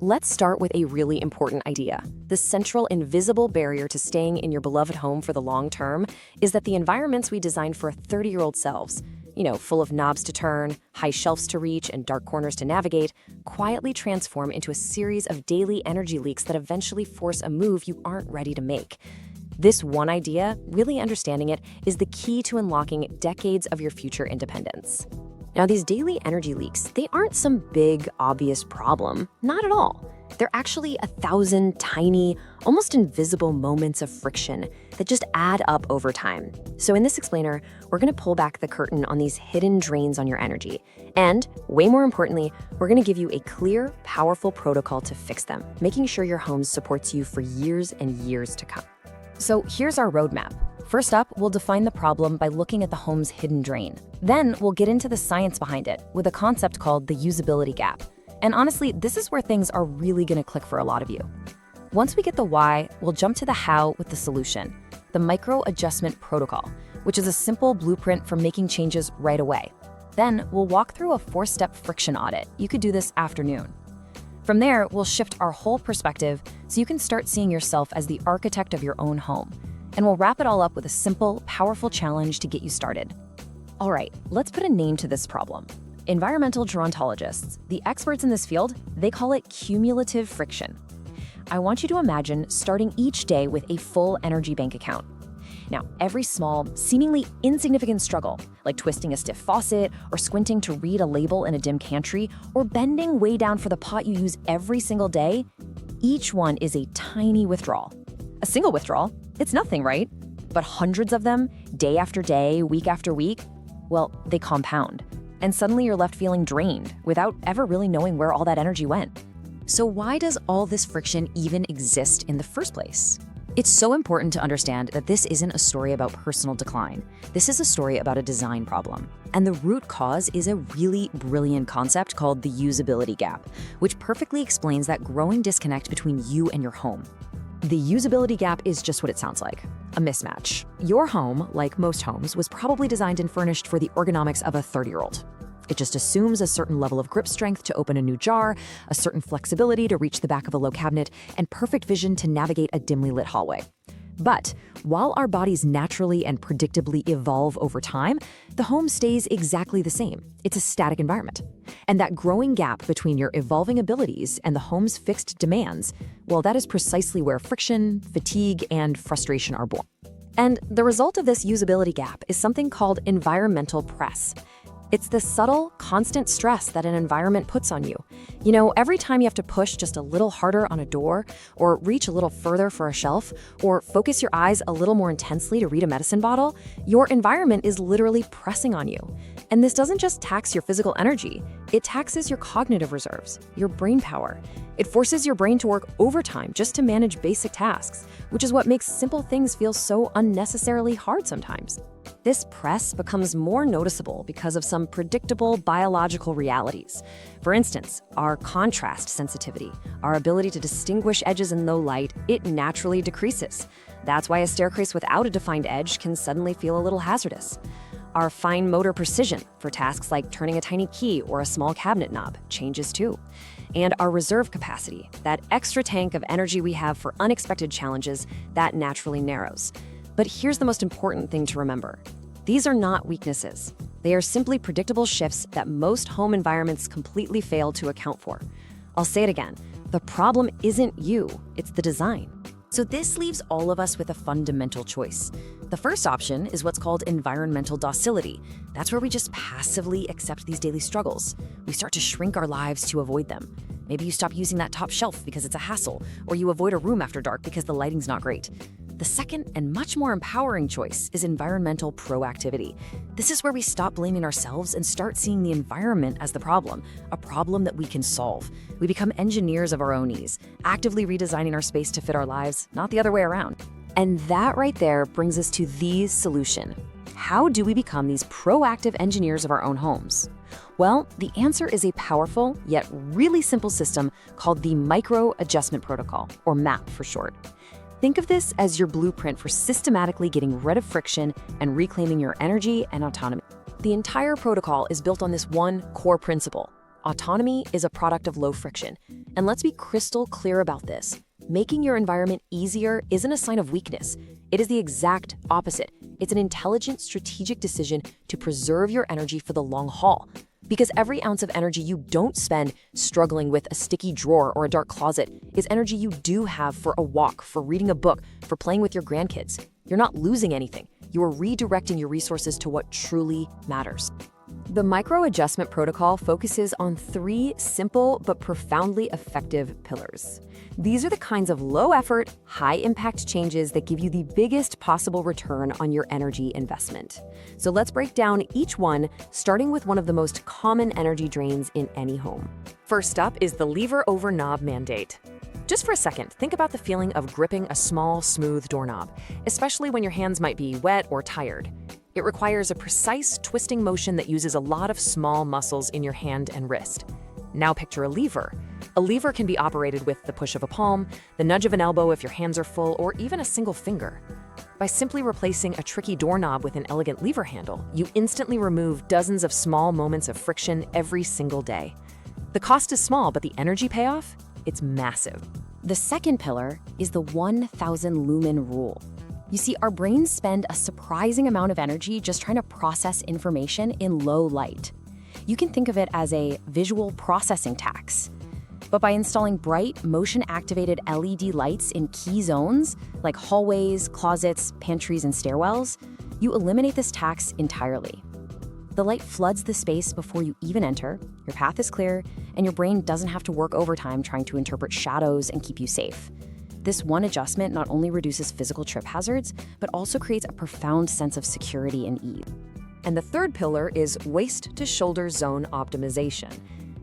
Let's start with a really important idea. The central invisible barrier to staying in your beloved home for the long term is that the environments we designed for 30-year-old selves, full of knobs to turn, high shelves to reach, and dark corners to navigate, quietly transform into a series of daily energy leaks that eventually force a move you aren't ready to make. This one idea, really understanding it, is the key to unlocking decades of your future independence. Now, these daily energy leaks, they aren't some big, obvious problem. Not at all. They're actually 1,000 tiny, almost invisible moments of friction that just add up over time. So in this explainer, we're going to pull back the curtain on these hidden drains on your energy. And, way more importantly, we're going to give you a clear, powerful protocol to fix them, making sure your home supports you for years and years to come. So here's our roadmap. First up, we'll define the problem by looking at the home's hidden drain. Then we'll get into the science behind it with a concept called the usability gap. And honestly, this is where things are really going to click for a lot of you. Once we get the why, we'll jump to the how with the solution, the micro adjustment protocol, which is a simple blueprint for making changes right away. Then we'll walk through a 4-step friction audit. You could do this afternoon. From there, we'll shift our whole perspective so you can start seeing yourself as the architect of your own home. And we'll wrap it all up with a simple, powerful challenge to get you started. All right, let's put a name to this problem. Environmental gerontologists, the experts in this field, they call it cumulative friction. I want you to imagine starting each day with a full energy bank account. Now, every small, seemingly insignificant struggle, like twisting a stiff faucet or squinting to read a label in a dim pantry or bending way down for the pot you use every single day, each one is a tiny withdrawal. A single withdrawal, it's nothing, right? But hundreds of them, day after day, week after week, well, they compound. And suddenly you're left feeling drained without ever really knowing where all that energy went. So why does all this friction even exist in the first place? It's so important to understand that this isn't a story about personal decline. This is a story about a design problem. And the root cause is a really brilliant concept called the usability gap, which perfectly explains that growing disconnect between you and your home. The usability gap is just what it sounds like, a mismatch. Your home, like most homes, was probably designed and furnished for the ergonomics of a 30-year-old. It just assumes a certain level of grip strength to open a new jar, a certain flexibility to reach the back of a low cabinet, and perfect vision to navigate a dimly lit hallway. But while our bodies naturally and predictably evolve over time, the home stays exactly the same. It's a static environment. And that growing gap between your evolving abilities and the home's fixed demands, well, that is precisely where friction, fatigue, and frustration are born. And the result of this usability gap is something called environmental press. It's the subtle, constant stress that an environment puts on you. Every time you have to push just a little harder on a door, or reach a little further for a shelf, or focus your eyes a little more intensely to read a medicine bottle, your environment is literally pressing on you. And this doesn't just tax your physical energy, it taxes your cognitive reserves, your brain power. It forces your brain to work overtime just to manage basic tasks, which is what makes simple things feel so unnecessarily hard sometimes. This press becomes more noticeable because of some predictable biological realities. For instance, our contrast sensitivity, our ability to distinguish edges in low light, it naturally decreases. That's why a staircase without a defined edge can suddenly feel a little hazardous. Our fine motor precision for tasks like turning a tiny key or a small cabinet knob changes too. And our reserve capacity, that extra tank of energy we have for unexpected challenges, that naturally narrows. But here's the most important thing to remember. These are not weaknesses. They are simply predictable shifts that most home environments completely fail to account for. I'll say it again. The problem isn't you, it's the design. So this leaves all of us with a fundamental choice. The first option is what's called environmental docility. That's where we just passively accept these daily struggles. We start to shrink our lives to avoid them. Maybe you stop using that top shelf because it's a hassle, or you avoid a room after dark because the lighting's not great. The second and much more empowering choice is environmental proactivity. This is where we stop blaming ourselves and start seeing the environment as the problem, a problem that we can solve. We become engineers of our own ease, actively redesigning our space to fit our lives, not the other way around. And that right there brings us to the solution. How do we become these proactive engineers of our own homes? Well, the answer is a powerful yet really simple system called the Micro Adjustment Protocol, or MAP for short. Think of this as your blueprint for systematically getting rid of friction and reclaiming your energy and autonomy. The entire protocol is built on this one core principle: Autonomy is a product of low friction. And let's be crystal clear about this. Making your environment easier isn't a sign of weakness. It is the exact opposite. It's an intelligent, strategic decision to preserve your energy for the long haul. Because every ounce of energy you don't spend struggling with a sticky drawer or a dark closet is energy you do have for a walk, for reading a book, for playing with your grandkids. You're not losing anything. You are redirecting your resources to what truly matters. The micro adjustment protocol focuses on 3 simple but profoundly effective pillars. These are the kinds of low-effort, high-impact changes that give you the biggest possible return on your energy investment. So let's break down each one, starting with one of the most common energy drains in any home. First up is the lever over knob mandate. Just for a second, think about the feeling of gripping a small, smooth doorknob, especially when your hands might be wet or tired. It requires a precise twisting motion that uses a lot of small muscles in your hand and wrist. Now picture a lever. A lever can be operated with the push of a palm, the nudge of an elbow if your hands are full, or even a single finger. By simply replacing a tricky doorknob with an elegant lever handle, you instantly remove dozens of small moments of friction every single day. The cost is small, but the energy payoff? It's massive. The second pillar is the 1,000 lumen rule. You see, our brains spend a surprising amount of energy just trying to process information in low light. You can think of it as a visual processing tax. But by installing bright, motion-activated LED lights in key zones, like hallways, closets, pantries, and stairwells, you eliminate this tax entirely. The light floods the space before you even enter, your path is clear, and your brain doesn't have to work overtime trying to interpret shadows and keep you safe. This one adjustment not only reduces physical trip hazards, but also creates a profound sense of security and ease. And the third pillar is waist-to-shoulder zone optimization.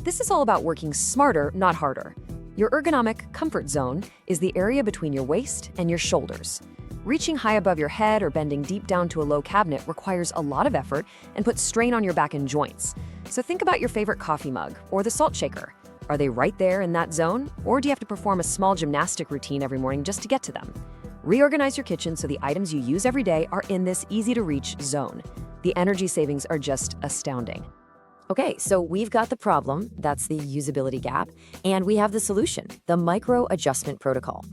This is all about working smarter, not harder. Your ergonomic comfort zone is the area between your waist and your shoulders. Reaching high above your head or bending deep down to a low cabinet requires a lot of effort and puts strain on your back and joints. So think about your favorite coffee mug or the salt shaker. Are they right there in that zone? Or do you have to perform a small gymnastic routine every morning just to get to them? Reorganize your kitchen so the items you use every day are in this easy-to-reach zone. The energy savings are just astounding. Okay, so we've got the problem, that's the usability gap, and we have the solution, the micro adjustment protocol.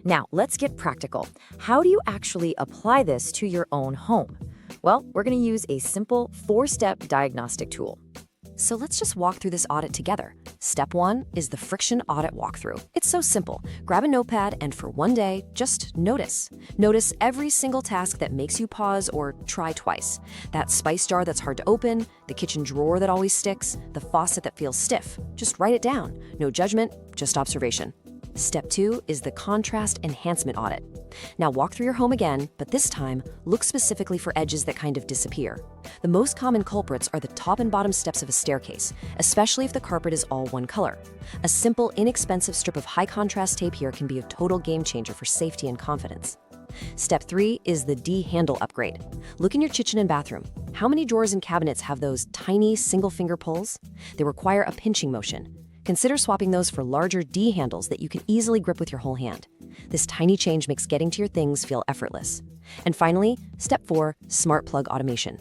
Now, let's get practical. How do you actually apply this to your own home? Well, we're going to use a simple 4-step diagnostic tool. So let's just walk through this audit together. Step 1 is the friction audit walkthrough. It's so simple. Grab a notepad and for one day, just notice. Notice every single task that makes you pause or try twice. That spice jar that's hard to open, the kitchen drawer that always sticks, the faucet that feels stiff. Just write it down. No judgment, just observation. Step 2 is the contrast enhancement audit. Now walk through your home again, but this time, look specifically for edges that kind of disappear. The most common culprits are the top and bottom steps of a staircase, especially if the carpet is all one color. A simple, inexpensive strip of high contrast tape here can be a total game changer for safety and confidence. Step 3 is the D-handle upgrade. Look in your kitchen and bathroom. How many drawers and cabinets have those tiny single-finger pulls? They require a pinching motion. Consider swapping those for larger D handles that you can easily grip with your whole hand. This tiny change makes getting to your things feel effortless. And finally, step 4, smart plug automation.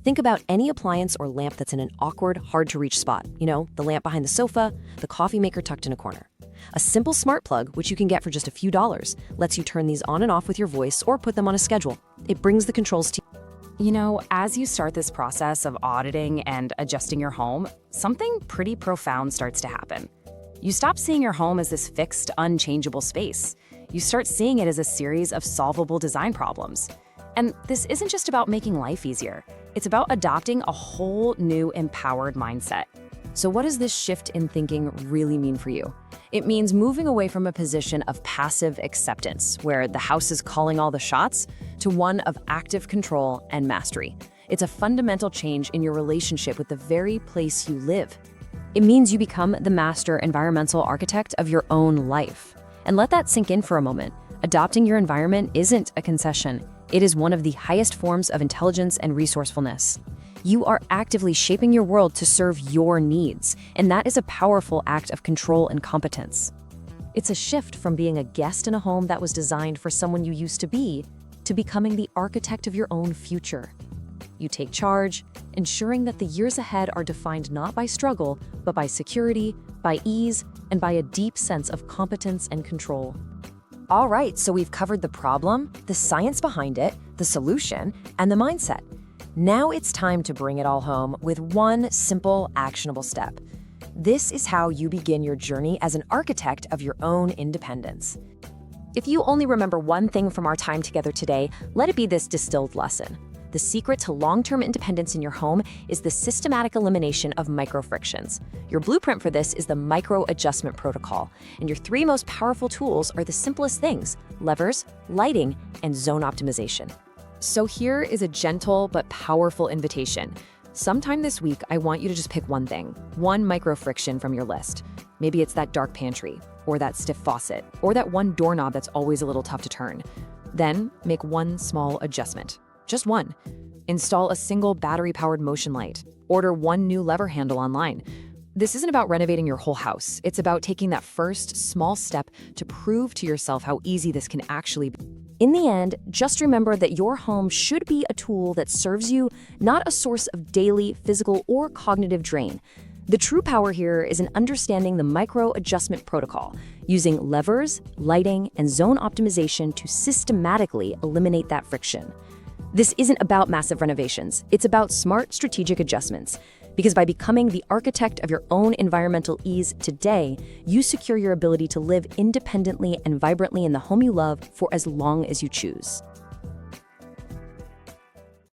Think about any appliance or lamp that's in an awkward, hard-to-reach spot. You know, the lamp behind the sofa, the coffee maker tucked in a corner. A simple smart plug, which you can get for just a few dollars, lets you turn these on and off with your voice or put them on a schedule. It brings the controls to you. You know, as you start this process of auditing and adjusting your home, something pretty profound starts to happen. You stop seeing your home as this fixed, unchangeable space. You start seeing it as a series of solvable design problems. And this isn't just about making life easier. It's about adopting a whole new empowered mindset. So what does this shift in thinking really mean for you? It means moving away from a position of passive acceptance, where the house is calling all the shots, to one of active control and mastery. It's a fundamental change in your relationship with the very place you live. It means you become the master environmental architect of your own life. And let that sink in for a moment. Adopting your environment isn't a concession. It is one of the highest forms of intelligence and resourcefulness. You are actively shaping your world to serve your needs, and that is a powerful act of control and competence. It's a shift from being a guest in a home that was designed for someone you used to be, to becoming the architect of your own future. You take charge, ensuring that the years ahead are defined not by struggle, but by security, by ease, and by a deep sense of competence and control. All right, so we've covered the problem, the science behind it, the solution, and the mindset. Now it's time to bring it all home with one simple, actionable step. This is how you begin your journey as an architect of your own independence. If you only remember one thing from our time together today, let it be this distilled lesson. The secret to long-term independence in your home is the systematic elimination of micro-frictions. Your blueprint for this is the micro-adjustment protocol, and your three most powerful tools are the simplest things: levers, lighting, and zone optimization. So here is a gentle but powerful invitation. Sometime this week, I want you to just pick one thing, one micro-friction from your list. Maybe it's that dark pantry, or that stiff faucet, or that one doorknob that's always a little tough to turn. Then make one small adjustment. Just one. Install a single battery-powered motion light. Order one new lever handle online. This isn't about renovating your whole house. It's about taking that first small step to prove to yourself how easy this can actually be. In the end, just remember that your home should be a tool that serves you, not a source of daily physical or cognitive drain. The true power here is in understanding the micro-adjustment protocol, using levers, lighting, and zone optimization to systematically eliminate that friction. This isn't about massive renovations. It's about smart, strategic adjustments. Because by becoming the architect of your own environmental ease today, you secure your ability to live independently and vibrantly in the home you love for as long as you choose.